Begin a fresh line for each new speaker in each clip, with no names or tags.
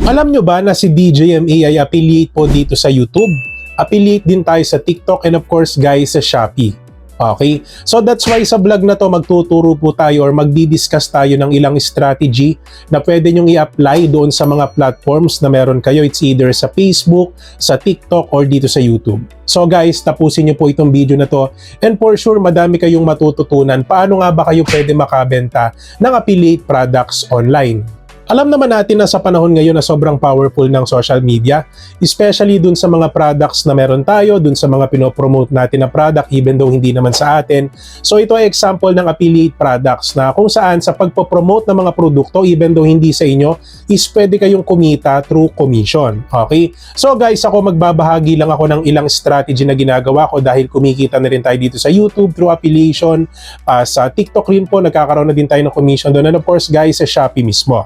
Alam nyo ba na si DJMA ay affiliate po dito sa YouTube? Affiliate din tayo sa TikTok and of course guys sa Shopee. Okay? So that's why sa vlog na to magtuturo po tayo or magdi-discuss tayo ng ilang strategy na pwede nyong i-apply doon sa mga platforms na meron kayo. It's either sa Facebook, sa TikTok, or dito sa YouTube. So guys, tapusin nyo po itong video na to and for sure madami kayong matututunan paano nga ba kayo pwede makabenta ng affiliate products online. Alam naman natin na sa panahon ngayon na sobrang powerful ng social media, especially dun sa mga products na meron tayo, dun sa mga pinopromote natin na product even though hindi naman sa atin. So ito ay example ng affiliate products na kung saan sa pagpopromote ng mga produkto even though hindi sa inyo, is pwede kayong kumita through commission. Okay? So guys, ako magbabahagi lang ako ng ilang strategy na ginagawa ko dahil kumikita na rin tayo dito sa YouTube through affiliation. Sa TikTok rin po, nagkakaroon na din tayo ng commission doon. And of course guys, sa Shopee mismo.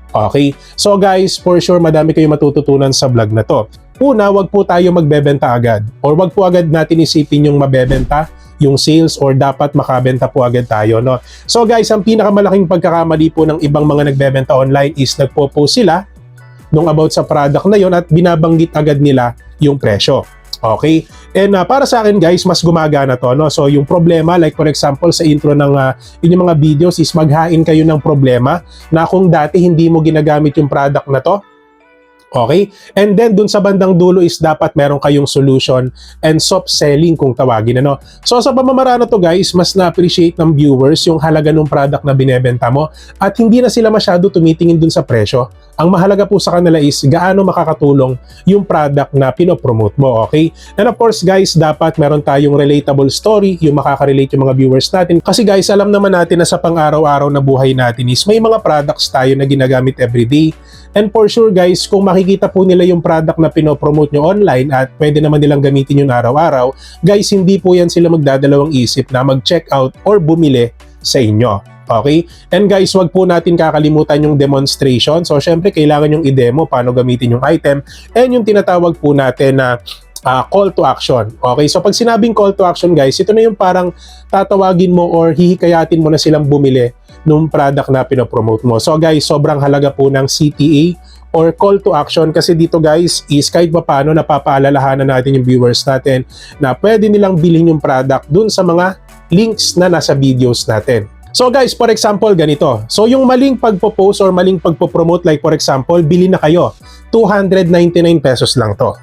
Okay? So guys, for sure madami kayong matututunan sa vlog na to. Una, wag po tayo magbebenta agad or wag po agad natin isipin yung mabebenta, yung sales or dapat makabenta po agad tayo, no? So guys, ang pinakamalaking pagkakamali po ng ibang mga nagbebenta online is nagpo-post sila nung about sa product na yon at binabanggit agad nila yung presyo. Okay? And para sa akin guys, mas gumagana to, no? So yung problema, like for example sa intro ng inyong mga videos is maghain kayo ng problema na kung dati hindi mo ginagamit yung product na to. Okay? And then dun sa bandang dulo is dapat meron kayong solution and soft selling kung tawagin, ano. So sa pamamaraan na to guys, mas na-appreciate ng viewers yung halaga ng product na binebenta mo at hindi na sila masyado tumitingin dun sa presyo. Ang mahalaga po sa kanila is gaano makakatulong yung product na pinopromote mo, okay? And of course guys, dapat meron tayong relatable story, yung makaka-relate yung mga viewers natin. Kasi guys, alam naman natin na sa pang-araw-araw na buhay natin is may mga products tayo na ginagamit everyday. And for sure guys, kung makikita po nila yung product na pinopromote nyo online at pwede naman nilang gamitin yung araw-araw, guys, hindi po yan sila magdadalawang isip na mag-check out or bumili sa inyo. Okay? And guys, wag po natin kakalimutan yung demonstration. So, syempre, kailangan yung i-demo paano gamitin yung item and yung tinatawag po natin na call to action. Okay? So, pag sinabing call to action, guys, ito na yung parang tatawagin mo or hihikayatin mo na silang bumili nung product na pinopromote mo. So, guys, sobrang halaga po ng CTA or call to action kasi dito guys is kahit pa paano napapaalalahanan natin yung viewers natin na pwede nilang bilhin yung product dun sa mga links na nasa videos natin. So guys, for example, ganito. So yung maling pagpo-post or maling pagpo-promote, like for example, bili na kayo. 299 pesos lang to.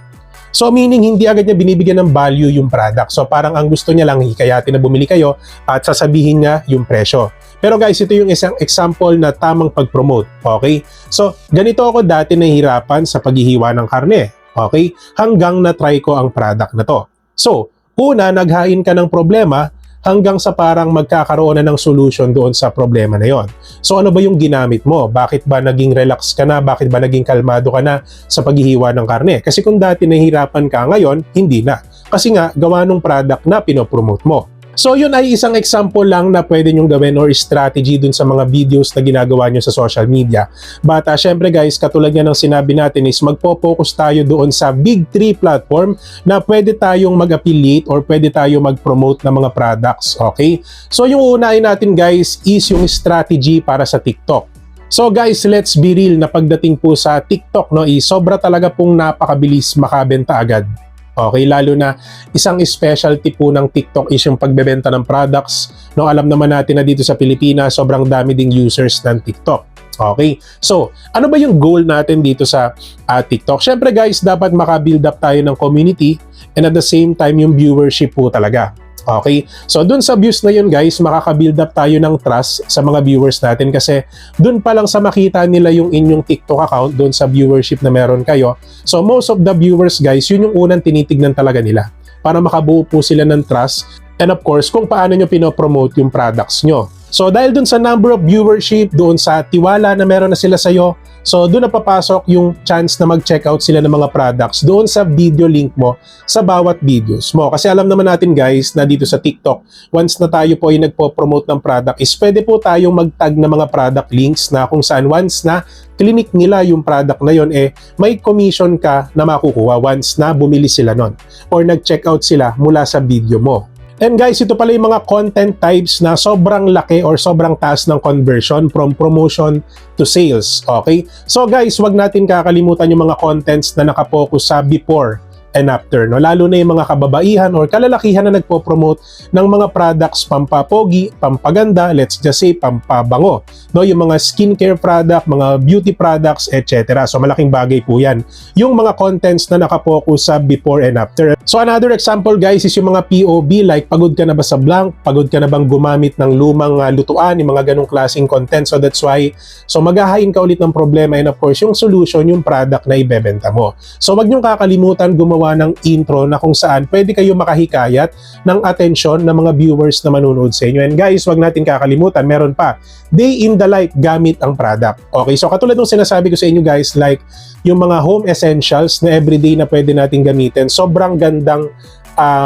So meaning hindi agad niya binibigyan ng value yung product. So parang ang gusto niya lang hikayatin na bumili kayo at sasabihin niya yung presyo. Pero guys, ito yung isang example na tamang pag-promote. Okay? So ganito ako dati nahihirapan sa paghihiwa ng karne. Okay? Hanggang na-try ko ang product na to. So, una, naghain ka ng problema hanggang sa parang magkakaroon na ng solution doon sa problema na yon. So ano ba yung ginamit mo? Bakit ba naging relax ka na? Bakit ba naging kalmado ka na sa paghihiwa ng karne? Kasi kung dati nahihirapan ka ngayon, hindi na. Kasi nga, gawa ng product na pinopromote mo. So yun ay isang example lang na pwede nyong gawin or strategy dun sa mga videos na ginagawa nyo sa social media. But syempre guys, katulad nga ng sinabi natin is magpo-focus tayo doon sa big 3 platform na pwede tayong mag-affiliate or pwede tayong mag-promote ng mga products. Okay? So yung unahin natin guys is yung strategy para sa TikTok. So guys, let's be real na pagdating po sa TikTok, no, sobra talaga pong napakabilis makabenta agad. Okay, lalo na isang specialty po ng TikTok is yung pagbebenta ng products. No, alam naman natin na dito sa Pilipinas, sobrang dami ding users ng TikTok. Okay, so ano ba yung goal natin dito sa TikTok? Syempre guys, dapat maka-build up tayo ng community and at the same time yung viewership po talaga. Okay? So, dun sa views na yun guys, makaka-build up tayo ng trust sa mga viewers natin kasi dun pa lang sa makita nila yung inyong TikTok account, dun sa viewership na meron kayo. So, most of the viewers guys, yun yung unang tinitignan talaga nila para makabuo po sila ng trust and of course, kung paano nyo pinopromote yung products nyo. So, dahil dun sa number of viewership, doon sa tiwala na meron na sila sa'yo, so doon na papasok yung chance na mag-check out sila ng mga products doon sa video link mo sa bawat videos mo. Kasi alam naman natin guys na dito sa TikTok, once na tayo po ay nagpo-promote ng product, is pwede po tayong mag-tag ng mga product links na kung saan once na clinic nila yung product na yon, may commission ka na makukuha once na bumili sila nun or nag-check out sila mula sa video mo. And guys, ito pala yung mga content types na sobrang laki or sobrang taas ng conversion from promotion to sales. Okay? So guys, wag natin kakalimutan yung mga contents na nakapokus sa before and after, no? Lalo na yung mga kababaihan or kalalakihan na nagpo-promote ng mga products pampapogi, pampaganda, let's just say pampabango, no? Yung mga skincare product, mga beauty products, etc. So malaking bagay po yan. Yung mga contents na nakapokus sa before and after. So another example guys is yung mga POV, like pagod ka na ba sa blank? Pagod ka na bang gumamit ng lumang lutuan? Yung mga ganong klaseng content. So that's why, so maghahain ka ulit ng problema, and of course yung solution, yung product na ibebenta mo. So wag niyong kakalimutan gumawa ng intro na kung saan pwede kayo makahikayat ng atensyon ng mga viewers na manonood sa inyo. And guys, wag natin kakalimutan, meron pa, day in the life gamit ang product. Okay, so katulad ng sinasabi ko sa inyo guys, like yung mga home essentials na everyday na pwede natin gamitin, sobrang gandang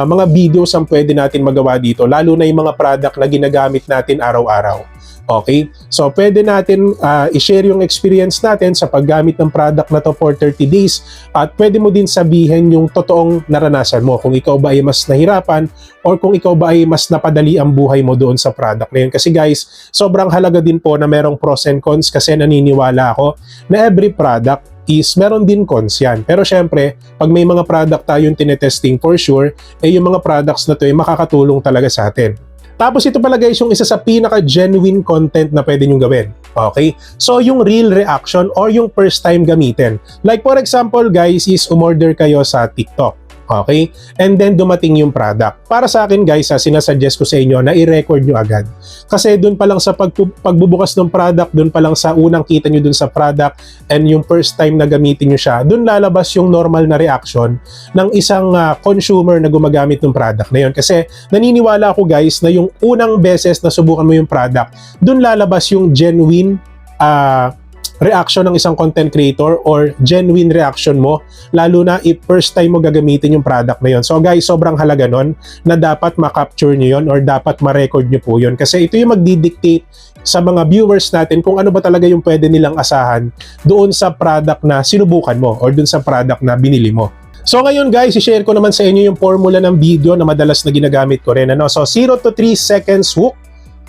mga videos ang pwede natin magawa dito, lalo na yung mga product na ginagamit natin araw-araw. Okay? So, pwede natin i-share yung experience natin sa paggamit ng product na to for 30 days at pwede mo din sabihin yung totoong naranasan mo, kung ikaw ba ay mas nahirapan or kung ikaw ba ay mas napadali ang buhay mo doon sa product na yun. Kasi guys, sobrang halaga din po na merong pros and cons, kasi naniniwala ako na every product is meron din cons yan. Pero syempre, pag may mga product tayong tinetesting for sure, yung mga products na to ay makakatulong talaga sa atin. Tapos ito pala guys yung isa sa pinaka-genuine content na pwede nyo gawin. Okay? So yung real reaction or yung first time gamitin. Like for example guys is umorder kayo sa TikTok. Okay? And then dumating yung product. Para sa akin guys, sinasuggest ko sa inyo na i-record nyo agad. Kasi dun pa lang sa pagbubukas ng product, dun pa lang sa unang kita nyo dun sa product and yung first time na gamitin nyo siya, dun lalabas yung normal na reaction ng isang consumer na gumagamit ng product na yun. Kasi naniniwala ako guys na yung unang beses na subukan mo yung product, dun lalabas yung genuine reaction ng isang content creator or genuine reaction mo, lalo na if first time mo gagamitin yung product na yun. So guys, sobrang halaga nun na dapat ma-capture nyo yun or dapat ma-record nyo po yun, kasi ito yung magdidictate sa mga viewers natin kung ano ba talaga yung pwede nilang asahan doon sa product na sinubukan mo or doon sa product na binili mo. So ngayon guys, i-share ko naman sa inyo yung formula ng video na madalas na ginagamit ko rin. So 0 to 3 seconds hook.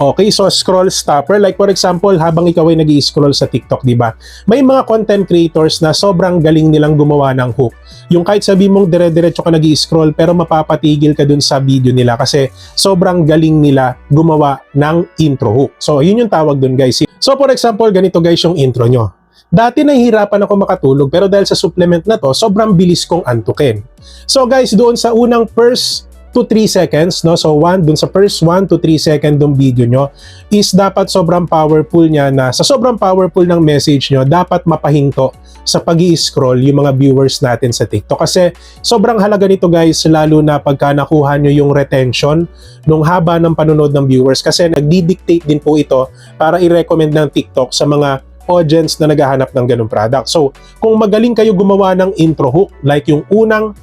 Okay, so scroll stopper. Like for example, habang ikaw ay nag-i-scroll sa TikTok, di ba? May mga content creators na sobrang galing nilang gumawa ng hook. Yung kahit sabi mong dire-diretso ka nag-i-scroll pero mapapatigil ka dun sa video nila kasi sobrang galing nila gumawa ng intro hook. So yun yung tawag dun guys. So for example, ganito guys yung intro nyo. Dati nahihirapan ako makatulog pero dahil sa supplement na to, sobrang bilis kong antukin. So guys, doon sa unang first to 3 seconds, no? So dun sa first 1 to 3 second ng video nyo is dapat sobrang powerful niya, na sa sobrang powerful ng message nyo, dapat mapahinto sa pag-i-scroll yung mga viewers natin sa TikTok. Kasi sobrang halaga nito guys, lalo na pagka nakuha nyo yung retention nung haba ng panonood ng viewers, kasi nagdi-dictate din po ito para i-recommend ng TikTok sa mga audience na naghahanap ng ganung product. So kung magaling kayo gumawa ng intro hook, like yung unang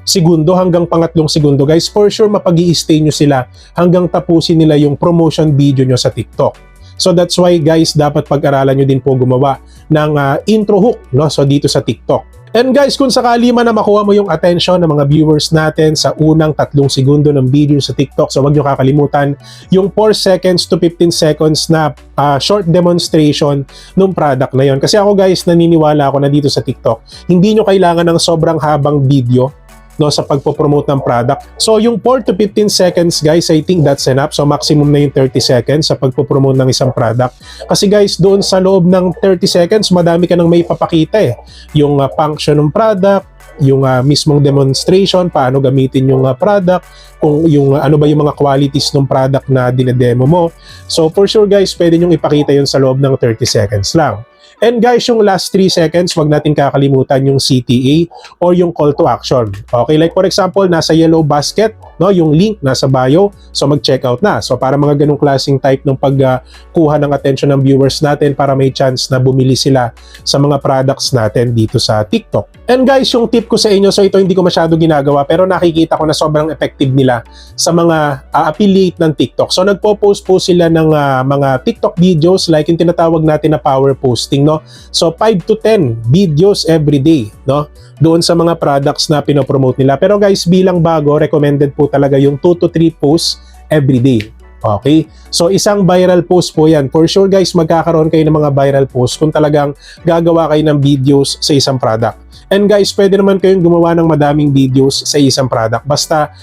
segundo hanggang pangatlong segundo guys, for sure mapag-i-stay nyo sila hanggang tapusin nila yung promotion video nyo sa TikTok. So that's why guys, dapat pag-aralan nyo din po gumawa ng intro hook, no? So dito sa TikTok. And guys, kung sakali man na makuha mo yung attention ng mga viewers natin sa unang 3 segundo ng video sa TikTok, so wag nyo kakalimutan yung 4 seconds to 15 seconds na short demonstration ng product na yon. Kasi ako guys, naniniwala ako na dito sa TikTok, hindi nyo kailangan ng sobrang habang video, no, sa pagpo-promote ng product. So yung 4 to 15 seconds guys, I think that's enough. So maximum na yung 30 seconds sa pagpo-promote ng isang product. Kasi guys, doon sa loob ng 30 seconds, madami ka nang may papakita eh. Yung function ng product, yung mismong demonstration, paano gamitin yung product, kung yung ano ba yung mga qualities ng product na dinedemo mo. So for sure guys, pwede nyong ipakita yun sa loob ng 30 seconds lang. And guys, yung last 3 seconds, wag natin kakalimutan yung CTA or yung call to action. Okay, like for example, nasa yellow basket, no, yung link nasa bio, so mag-check out na. So para mga ganung klaseng type ng pagkuha ng attention ng viewers natin para may chance na bumili sila sa mga products natin dito sa TikTok. And guys, yung tip ko sa inyo, so ito hindi ko masyado ginagawa pero nakikita ko na sobrang effective nila sa mga affiliate ng TikTok. So nagpo-post po sila ng mga TikTok videos like yung tinatawag natin na power posting, no? no? So 5 to 10 videos every day, no? Doon sa mga products na pinopromote nila. Pero guys, bilang bago, recommended po talaga yung 2 to 3 posts every day. Okay? So isang viral post po yan. For sure guys, magkakaroon kayo ng mga viral posts kung talagang gagawa kayo ng videos sa isang product. And guys, pwede naman kayong gumawa ng madaming videos sa isang product. Basta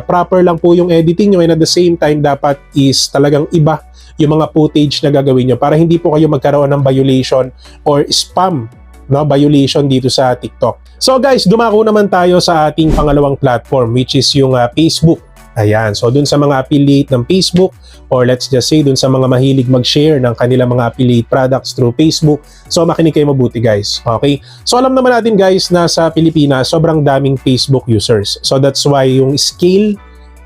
proper lang po yung editing nyo, and at the same time, dapat is talagang iba yung mga footage na gagawin nyo para hindi po kayo magkaroon ng violation or spam, no, violation dito sa TikTok. So guys, dumako naman tayo sa ating pangalawang platform, which is yung Facebook. Ayan, so dun sa mga affiliate ng Facebook, or let's just say dun sa mga mahilig mag-share ng kanilang mga affiliate products through Facebook, so makinig kayo mabuti guys, okay? So alam naman natin guys na sa Pilipinas, sobrang daming Facebook users. So that's why yung scale,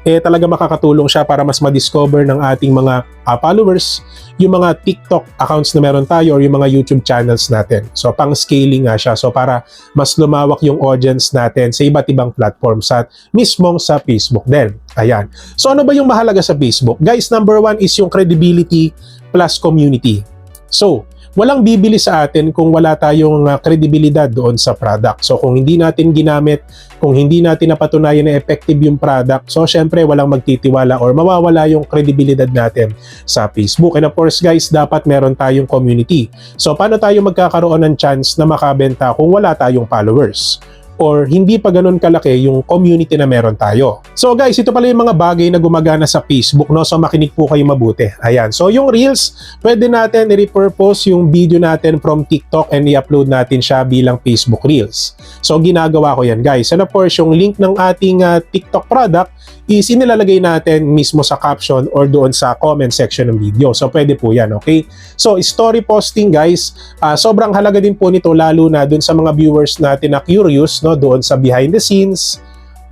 talaga makakatulong siya para mas ma-discover ng ating mga followers yung mga TikTok accounts na meron tayo or yung mga YouTube channels natin. So pang-scaling nga siya. So para mas lumawak yung audience natin sa iba't ibang platforms at mismong sa Facebook din. Ayan. So ano ba yung mahalaga sa Facebook? Guys, number 1 is yung credibility plus community. So, walang bibili sa atin kung wala tayong kredibilidad doon sa product. So kung hindi natin ginamit, kung hindi natin napatunayan na effective yung product, so syempre walang magtitiwala or mawawala yung kredibilidad natin sa Facebook. And of course guys, dapat meron tayong community. So paano tayo magkakaroon ng chance na makabenta kung wala tayong followers? Or hindi pa ganun kalaki yung community na meron tayo. So guys, ito pala yung mga bagay na gumagana sa Facebook, no? So makinig po kayo mabuti. Ayan. So yung Reels, pwede natin i-repurpose yung video natin from TikTok and i-upload natin siya bilang Facebook Reels. So ginagawa ko yan guys. And of course, yung link ng ating TikTok product is inilalagay natin mismo sa caption or doon sa comment section ng video. So pwede po yan, okay? So story posting guys, sobrang halaga din po nito lalo na doon sa mga viewers natin na curious, no, doon sa behind the scenes,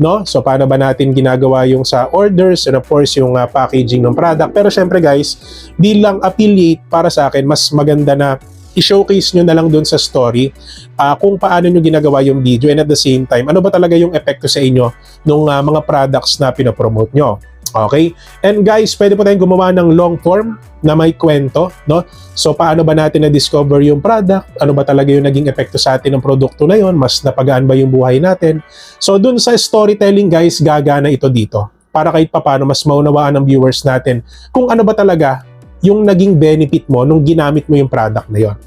no? So paano ba natin ginagawa yung sa orders and of course yung packaging ng product. Pero syempre guys, bilang affiliate, para sa akin mas maganda na i-showcase nyo na lang doon sa story kung paano nyo ginagawa yung video, and at the same time, ano ba talaga yung epekto sa inyo ng mga products na pinopromote nyo. Okay? And guys, pwede po tayong gumawa ng long form na may kwento, no? So paano ba natin na-discover yung product? Ano ba talaga yung naging epekto sa atin ng produkto na yon? Mas napagaan ba yung buhay natin? So dun sa storytelling guys, gagana ito dito para kahit papaano mas maunawaan ng viewers natin kung ano ba talaga yung naging benefit mo nung ginamit mo yung product na yon.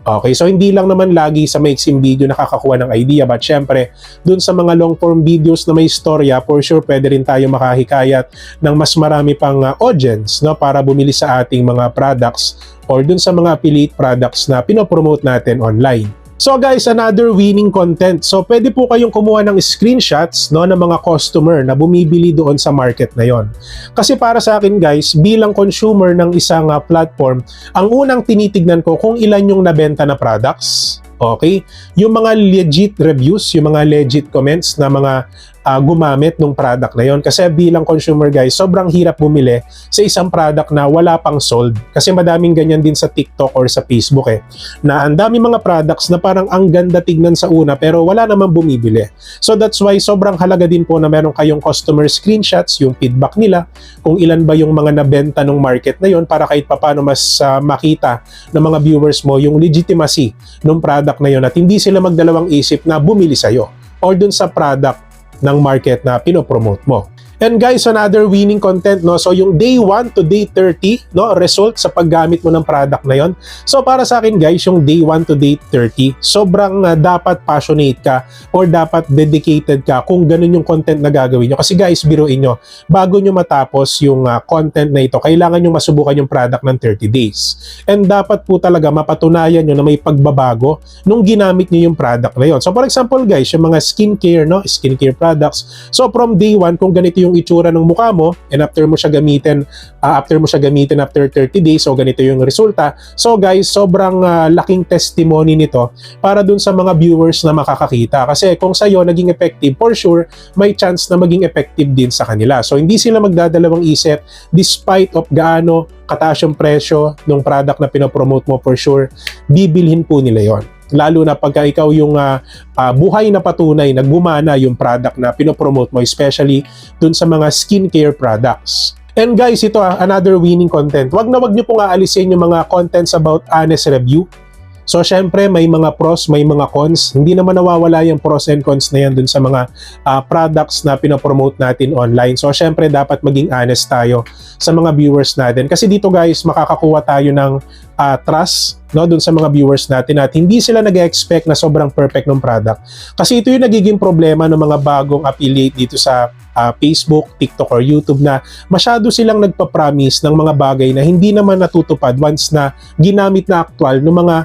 Okay, so hindi lang naman lagi sa maiksing video nakakakuha ng idea, but syempre, dun sa mga long form videos na may storya, for sure pwede rin tayo makahikayat ng mas marami pang audience, no, para bumili sa ating mga products or dun sa mga affiliate products na pinopromote natin online. So guys, another winning content. So pwede po kayong kumuha ng screenshots, no, ng mga customer na bumibili doon sa market na yon. Kasi para sa akin guys, bilang consumer ng isang platform, ang unang tinitignan ko kung ilan yung nabenta na products. Okay? Yung mga legit reviews, yung mga legit comments na mga gumamit ng product na yon. Kasi bilang consumer guys, sobrang hirap bumili sa isang product na wala pang sold. Kasi madaming ganyan din sa TikTok or sa Facebook na ang dami mga products na parang ang ganda tignan sa una pero wala namang bumibili. So that's why sobrang halaga din po na meron kayong customer screenshots, yung feedback nila, kung ilan ba yung mga nabenta ng market na yon para kahit papano mas makita ng mga viewers mo yung legitimacy ng product na yon at hindi sila magdalawang isip na bumili sa'yo or dun sa product ng market na pinopromote mo. And guys, another winning content, no? So yung day 1 to day 30, no, result sa paggamit mo ng product na yon. So para sa akin guys, yung day 1 to day 30, sobrang dapat passionate ka or dapat dedicated ka kung ganun yung content na gagawin nyo. Kasi guys, biruin nyo, bago nyo matapos yung content na ito, kailangan nyo masubukan yung product ng 30 days. And dapat po talaga mapatunayan nyo na may pagbabago nung ginamit nyo yung product na yon. So for example guys, yung mga skincare, no, skincare products. So from day 1, kung ganito yung itsura ng mukha mo and after mo siya gamitin after 30 days, so ganito yung resulta. So guys, sobrang laking testimony nito para dun sa mga viewers na makakakita. Kasi kung sa'yo naging effective, for sure, may chance na maging effective din sa kanila. So hindi sila magdadalawang isip despite of gaano kataas yung presyo ng product na pinopromote mo, for sure, bibilhin po nila yon. Lalo na pagka ikaw yung buhay na patunay, naggumana yung product na pinopromote mo, especially dun sa mga skincare products. And guys, ito another winning content. Wag na wag nyo pong aalisin yung mga contents about honest review. So syempre may mga pros, may mga cons. Hindi naman nawawala yung pros and cons na yan dun sa mga products na pinopromote natin online. So syempre dapat maging honest tayo sa mga viewers natin. Kasi dito guys, makakakuha tayo ng trust, no, dun sa mga viewers natin at hindi sila nag-expect na sobrang perfect ng product. Kasi ito yung nagiging problema ng mga bagong affiliate dito sa Facebook, TikTok or YouTube na masyado silang nagpa-promise ng mga bagay na hindi naman natutupad once na ginamit na actual ng mga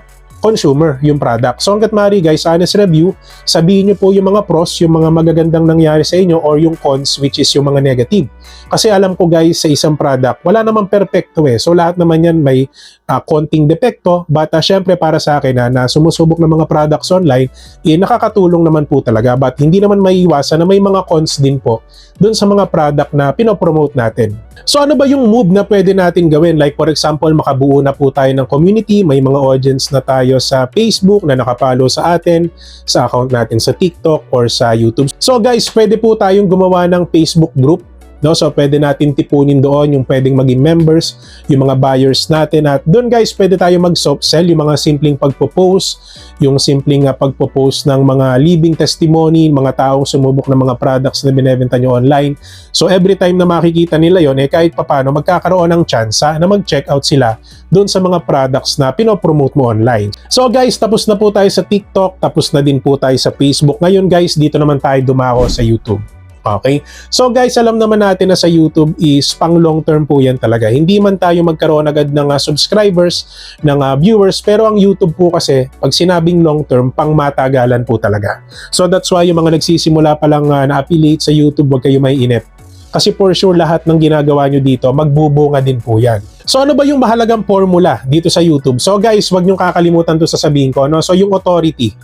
consumer yung product. So hanggat maaari guys, honest review, sabihin nyo po yung mga pros, yung mga magagandang nangyari sa inyo or yung cons which is yung mga negative. Kasi alam ko guys, sa isang product, wala namang perfecto eh. So lahat naman yan may konting depekto, but syempre para sa akin na sumusubok ng mga products online, nakakatulong naman po talaga, but hindi naman maiiwasan na may mga cons din po dun sa mga product na pinopromote natin. So ano ba yung move na pwede natin gawin? Like for example, makabuo na po tayo ng community, may mga audience na tayo sa Facebook na nakapalo sa atin, sa account natin sa TikTok or sa YouTube. So guys, pwede po tayong gumawa ng Facebook group. No, so pwede natin tipunin doon yung pwedeng maging members, yung mga buyers natin at doon guys pwede tayo mag-soft sell, yung mga simpleng pagpo-post, yung simpleng pagpo-post ng mga living testimony, mga taong sumubok ng mga products na binebenta nyo online. So every time na makikita nila yon kahit papano magkakaroon ng chance na mag-check out sila doon sa mga products na pinopromote mo online. So guys, tapos na po tayo sa TikTok, tapos na din po tayo sa Facebook. Ngayon guys, dito naman tayo dumako sa YouTube. Okay? So guys, alam naman natin na sa YouTube is pang long term po yan talaga. Hindi man tayo magkaroon agad ng subscribers, ng viewers, pero ang YouTube po kasi, pag sinabing long term, pang matagalan po talaga. So that's why yung mga nagsisimula pa lang na-affiliate sa YouTube, wag kayo may inip. Kasi for sure lahat ng ginagawa nyo dito, magbubunga din po yan. So ano ba yung mahalagang formula dito sa YouTube? So guys, wag nyo kakalimutan to sasabihin ko. No? So yung authority.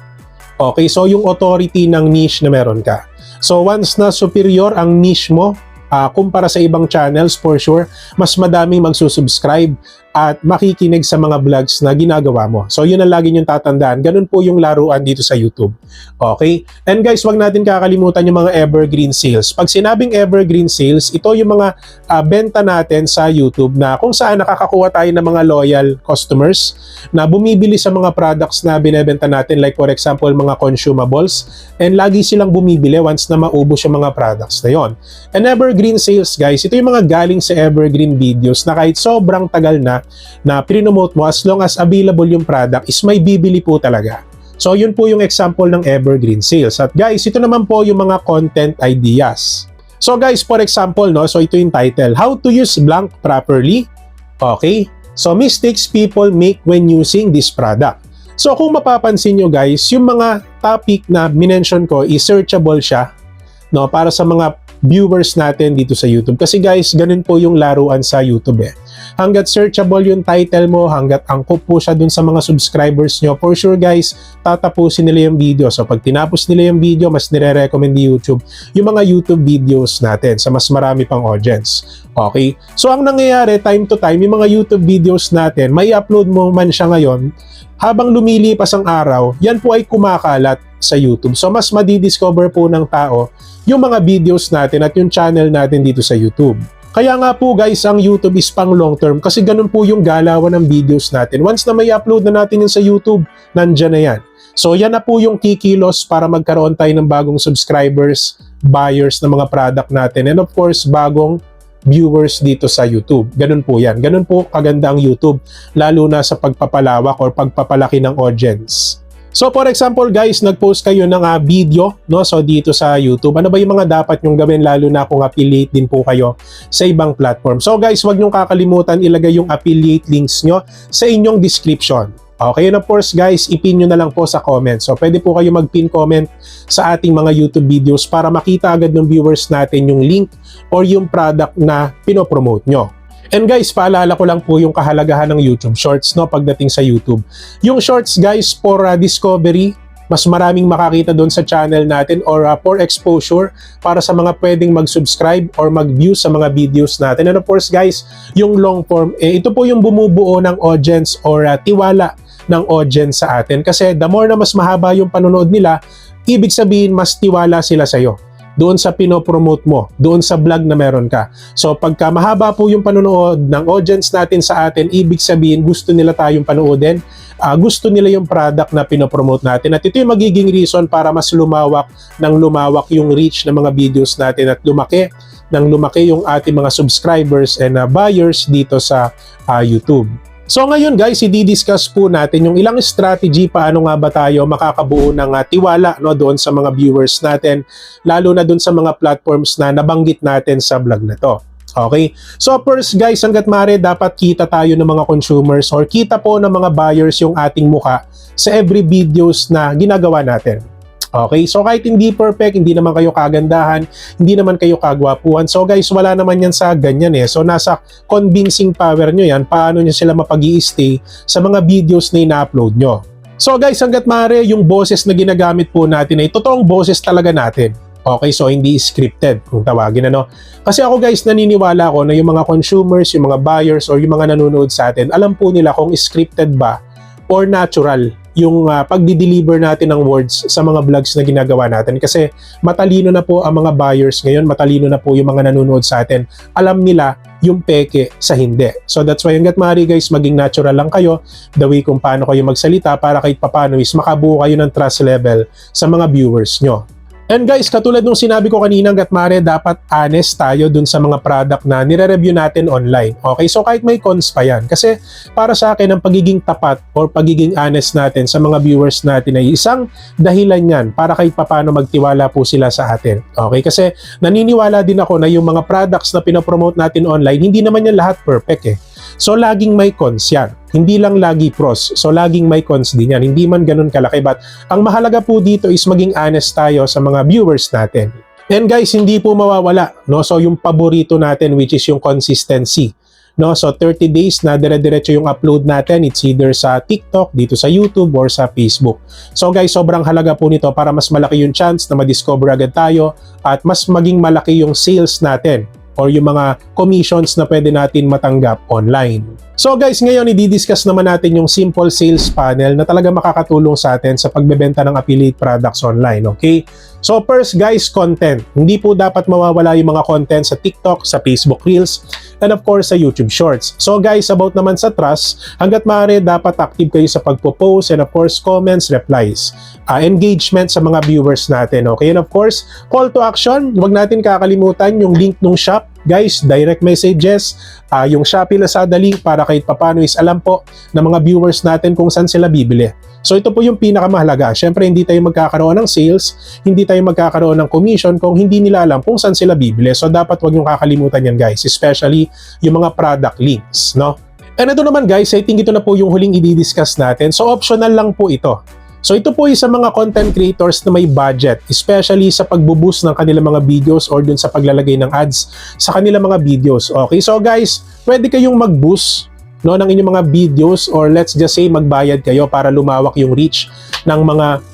Okay, so yung authority ng niche na meron ka. So once na superior ang niche mo, kumpara sa ibang channels, for sure, mas madaming magsusubscribe at makikinig sa mga vlogs na ginagawa mo. So yun ang lagi niyong tatandaan. Ganun po yung laruan dito sa YouTube. Okay? And guys, wag natin kakalimutan yung mga evergreen sales. Pag sinabing evergreen sales, ito yung mga benta natin sa YouTube na kung saan nakakakuha tayo ng mga loyal customers na bumibili sa mga products na binebenta natin, like for example, mga consumables, and lagi silang bumibili once na maubos yung mga products na yon. And evergreen sales guys, ito yung mga galing sa evergreen videos na kahit sobrang tagal na prinomote mo, as long as available yung product is may bibili po talaga. So yun po yung example ng evergreen sales. At guys, ito naman po yung mga content ideas. So guys, for example, no, so ito yung title, How to use blank properly. Okay? So mistakes people make when using this product. So kung mapapansin nyo guys, yung mga topic na minention ko is searchable siya, no, para sa mga viewers natin dito sa YouTube. Kasi guys, ganun po yung laruan sa YouTube eh. Hanggat searchable yung title mo, hanggat angkop po siya dun sa mga subscribers nyo, for sure guys, tatapusin nila yung video. So pag tinapos nila yung video, mas nire-recommend ni YouTube yung mga YouTube videos natin sa mas marami pang audience. Okay? So ang nangyayari, time to time, yung mga YouTube videos natin, may upload mo man siya ngayon, habang lumilipas ang araw, yan po ay kumakalat sa YouTube. So mas madidiscover po ng tao yung mga videos natin at yung channel natin dito sa YouTube. Kaya nga po guys, ang YouTube is pang long term kasi ganun po yung galawan ng videos natin. Once na may upload na natin yun sa YouTube, nandyan na yan. So yan na po yung kikilos para magkaroon tayo ng bagong subscribers, buyers ng mga product natin, and of course, bagong viewers dito sa YouTube. Ganun po yan. Ganun po kaganda ang YouTube, lalo na sa pagpapalawak or pagpapalaki ng audience. So for example guys, nag-post kayo ng video, no? So dito sa YouTube, ano ba yung mga dapat nyong gawin, lalo na kung affiliate din po kayo sa ibang platform. So guys, wag nyong kakalimutan ilagay yung affiliate links nyo sa inyong description. Okay, and of course guys, ipin nyo na lang po sa comment. So pwede po kayo mag-pin comment sa ating mga YouTube videos para makita agad ng viewers natin yung link or yung product na pinopromote nyo. And guys, paalala ko lang po yung kahalagahan ng YouTube Shorts, no, pagdating sa YouTube. Yung Shorts guys, for discovery, mas maraming makakita doon sa channel natin, or for exposure para sa mga pwedeng mag-subscribe or mag-view sa mga videos natin. And of course guys, yung long form, ito po yung bumubuo ng audience or tiwala ng audience sa atin. Kasi the more na mas mahaba yung panonood nila, ibig sabihin mas tiwala sila sa'yo doon sa pinopromote mo, doon sa vlog na meron ka. So pagka mahaba po yung panonood ng audience natin sa atin, ibig sabihin gusto nila tayong panoodin gusto nila yung product na pinopromote natin. At ito yung magiging reason para mas lumawak yung reach ng mga videos natin at lumaki yung ating mga subscribers and buyers dito sa YouTube. So ngayon guys, i-discuss po natin yung ilang strategy paano nga ba tayo makakabuo ng tiwala doon sa mga viewers natin, lalo na doon sa mga platforms na nabanggit natin sa vlog na to. Okay? So first guys, hanggat maaari dapat kita tayo ng mga consumers or kita po ng mga buyers yung ating muka sa every videos na ginagawa natin. Okay, so kahit hindi perfect, hindi naman kayo kagandahan, hindi naman kayo kagwapuhan. So guys, wala naman yan sa ganyan eh. So nasa convincing power nyo yan, paano nyo sila mapag-i-stay sa mga videos na ina-upload nyo. So guys, hanggat maaari, yung boses na ginagamit po natin ay totoong boses talaga natin. Okay, so hindi scripted kung tawagin Kasi ako guys, naniniwala ko na yung mga consumers, yung mga buyers, or yung mga nanonood sa atin, alam po nila kung scripted ba or natural yung pagdi-deliver natin ng words sa mga vlogs na ginagawa natin. Kasi matalino na po ang mga buyers ngayon, matalino na po yung mga nanonood sa atin. Alam nila yung peke sa hindi. So that's why hanggat maaari guys, maging natural lang kayo, the way kung paano kayo magsalita para kahit papano is makabuo kayo ng trust level sa mga viewers nyo. And guys, katulad nung sinabi ko kanina, hanggat maaari dapat honest tayo dun sa mga product na nire-review natin online. Okay, so kahit may cons pa yan. Kasi para sa akin, ang pagiging tapat or pagiging honest natin sa mga viewers natin ay isang dahilan yan para kahit papano magtiwala po sila sa atin. Okay, kasi naniniwala din ako na yung mga products na pinopromote natin online, hindi naman yan lahat perfect eh. So laging may cons yan. Hindi lang lagi pros. So laging may cons din yan. Hindi man ganun kalaki. But ang mahalaga po dito is maging honest tayo sa mga viewers natin. And guys, hindi po mawawala. So yung paborito natin which is yung consistency. So 30 days na dire-diretso yung upload natin. It's either sa TikTok, dito sa YouTube, or sa Facebook. So guys, sobrang halaga po nito para mas malaki yung chance na ma-discover agad tayo at mas maging malaki yung sales natin or yung mga commissions na pwede natin matanggap online. So guys, ngayon i-discuss naman natin yung simple sales funnel na talaga makakatulong sa atin sa pagbebenta ng affiliate products online, okay? So first guys, content. Hindi po dapat mawawala yung mga content sa TikTok, sa Facebook Reels, and of course sa YouTube Shorts. So guys, about naman sa trust, hanggat maaari dapat active kayo sa pagpo-post and of course comments, replies, engagement sa mga viewers natin, okay? And of course, call to action, huwag natin kakalimutan yung link ng shop. Guys, direct messages, yung Shopee Lazada link para kahit papano is alam po ng mga viewers natin kung saan sila bibili. So ito po yung pinakamahalaga. Syempre hindi tayo magkakaroon ng sales, hindi tayo magkakaroon ng commission kung hindi nila alam kung saan sila bibili. So dapat wag yung kakalimutan yan guys, especially yung mga product links, no? And ito naman guys, I think ito na po yung huling i-discuss natin. So optional lang po ito. So ito po isa mga content creators na may budget, especially sa pagbo-boost ng kanilang mga videos or dun sa paglalagay ng ads sa kanilang mga videos. Okay, so guys, pwede kayong mag-boost ng inyong mga videos or let's just say magbayad kayo para lumawak yung reach ng mga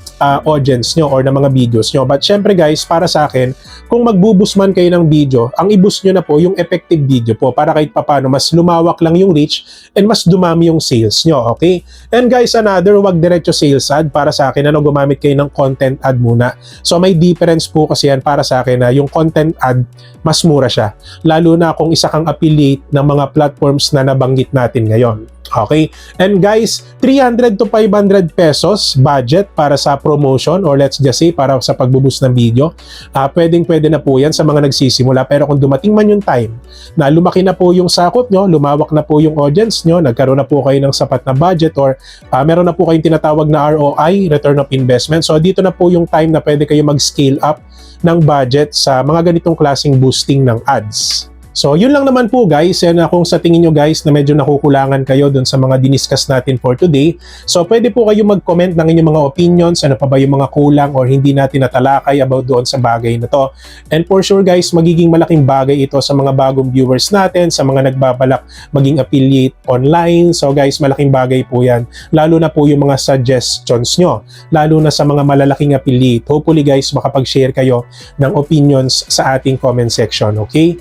audience nyo or ng mga videos nyo. But syempre guys, para sa akin, kung magbo-boost man kayo ng video, ang i-boost nyo na po yung effective video po para kahit papano mas lumawak lang yung reach and mas dumami yung sales nyo, okay? And guys, another, wag diretso sales ad. Para sa akin, gumamit kayo ng content ad muna. So may difference po kasi yan para sa akin na yung content ad, mas mura siya. Lalo na kung isa kang affiliate ng mga platforms na nabanggit natin ngayon. Okay? And guys, 300 to 500 pesos budget para sa promotion or let's just say para sa pagbuboost ng video. Pwedeng-pwede na po yan sa mga nagsisimula. Pero kung dumating man yung time na lumaki na po yung sakop nyo, lumawak na po yung audience nyo, nagkaroon na po kayo ng sapat na budget or meron na po kayong tinatawag na ROI, return of investment. So dito na po yung time na pwede kayo mag-scale up ng budget sa mga ganitong klaseng boosting ng ads. So, yun lang naman po guys. And kung sa tingin nyo guys na medyo nakukulangan kayo dun sa mga diniscuss natin for today, so pwede po kayo mag-comment ng inyong mga opinions, ano pa ba yung mga kulang or hindi natin natalakay about doon sa bagay na to. And for sure guys, magiging malaking bagay ito sa mga bagong viewers natin, sa mga nagbabalak maging affiliate online. So guys, malaking bagay po yan. Lalo na po yung mga suggestions nyo, lalo na sa mga malalaking affiliate. Hopefully guys, makapag-share kayo ng opinions sa ating comment section, okay?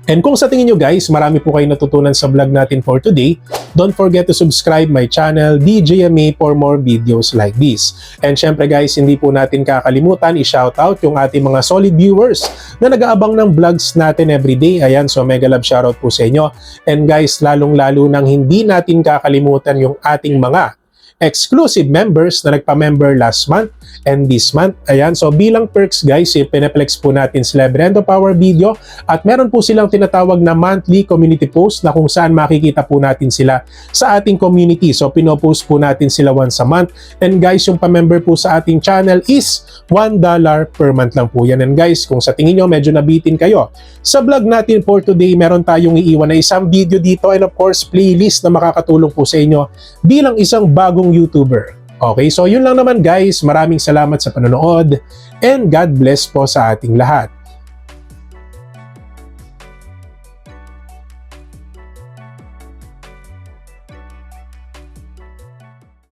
And kung sa tingin nyo guys, marami po kayo natutunan sa vlog natin for today, don't forget to subscribe my channel, DJMA, for more videos like this. And syempre guys, hindi po natin kakalimutan i-shoutout yung ating mga solid viewers na nag-aabang ng vlogs natin everyday. Ayan, so mega love shoutout po sa inyo. And guys, lalong-lalo nang hindi natin kakalimutan yung ating mga exclusive members na nagpa-member last month and this month. Ayan, so bilang perks guys, pinaplex po natin sila Brando Power Video at meron po silang tinatawag na monthly community post na kung saan makikita po natin sila sa ating community. So pinopost po natin sila once a month. And guys, yung pa-member po sa ating channel is $1 per month lang po yan. And guys, kung sa tingin nyo medyo nabitin kayo, sa vlog natin for today, meron tayong iiwan na isang video dito and of course playlist na makakatulong po sa inyo bilang isang bagong YouTuber. Okay, so yun lang naman guys. Maraming salamat sa panonood and God bless po sa ating lahat.